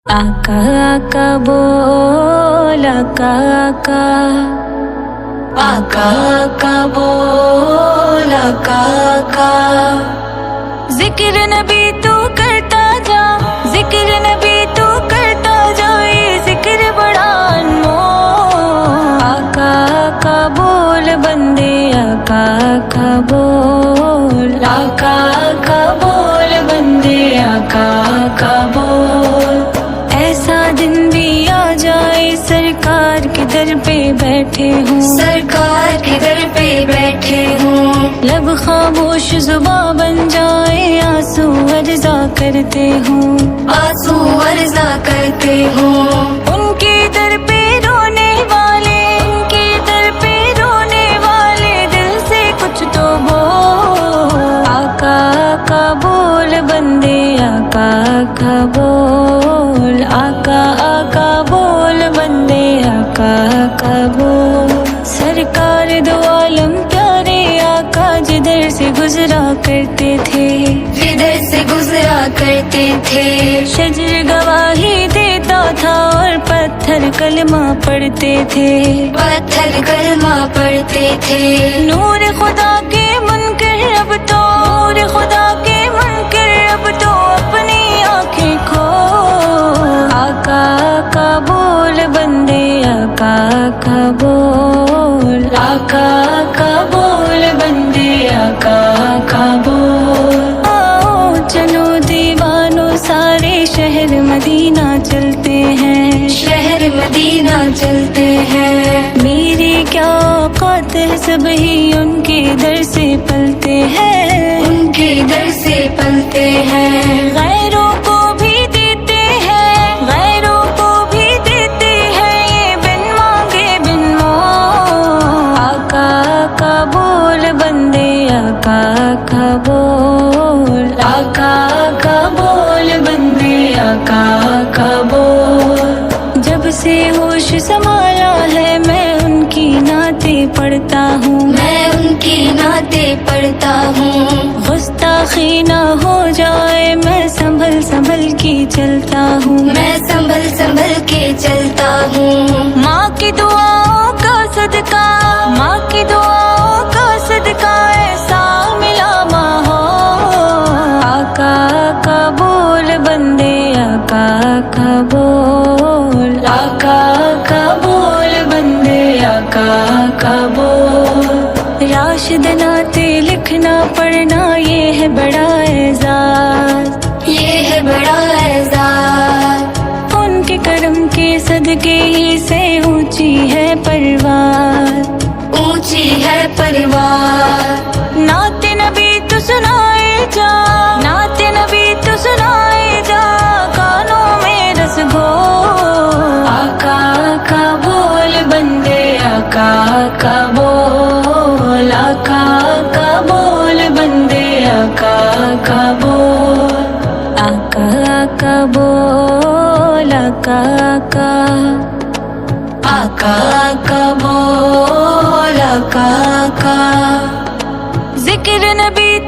आका आका बोल आका आका, आका आका बोल आका आका। जिक्र नबी तू करता जा, जिक्र नबी तू करता जा, ये जिक्र बड़ा अनमोल। आका आका बोल बंदे आका आका बोल, आका आका बोल बंदे आका आका बोल। ऐसा दिन भी आ जाए सरकार के दर पे बैठे हूँ, सरकार के दर पे बैठे हूँ। लब खामोश जुबां बन जाए, आंसू अर्ज़ा करते हूँ, आंसू अर्ज़ा करते हूँ। उनके दर पे रोने वाले, उनके दर पे रोने वाले, दिल से कुछ तो बोल। आका आका बोल बंदे आका आका बोल, आका आका बोल बंदे आका आका बोल। सरकार दो आलम प्यारे आका जिधर से गुजरा करते थे, जिधर से गुजरा करते थे। शजर गवाही देता था और पत्थर कलमा पढ़ते थे, पत्थर कलमा पढ़ते थे। नूर खुदा के मुनकर अब तो, नूर खुदा के मुनकर अब तो अपनी आँखें खो। आका आका बोल बंदे आका आका बोल, आका आका बोल बंदे आका आका बोल। आओ चलो दीवानों सारे शहर मदीना चलते हैं, शहर मदीना चलते हैं। मेरी क्या औकात है सब ही उनके दर से पलते हैं, उनके दर से पलते हैं। गैरों को भी देते हैं, गैरों को भी देते हैं, ये बिन मांगे बिन मोल। आका आका बोल बंदे आका आका बोल, आका आका बोल बंदे आका आका बोल। जब से होश संभाला है मैं उनकी नाते पढ़ता हूँ, मैं उनकी नाते पढ़ता हूँ। गुस्ताखी ना हो जाए मैं संभल संभल के चलता हूँ, मैं संभल संभल के चलता हूँ। माँ की दुआओं का सदका, माँ की दुआओं का सदका ऐसा मिला माहौल। आका आका बोल बंदे आका आका बोल, आका आका बोल बंदे आका आका बोल। राशिद नाते लिखना पढ़ना ये है बड़ा एजाज, ये है बड़ा एजाज। उनके करम के सदके ही से ऊंची है परवार, ऊंची है परवार। नाते नबी तो सुनाए जा, नाते नबी तो सुनाए जा, कानों में रस घोल। आका आका बोल बंदे आका आका बोल, आका आका बोल बंदे आका आका बोल। आका आका बोल आका आका, आका आका बोल आका आका। जिक्र नबी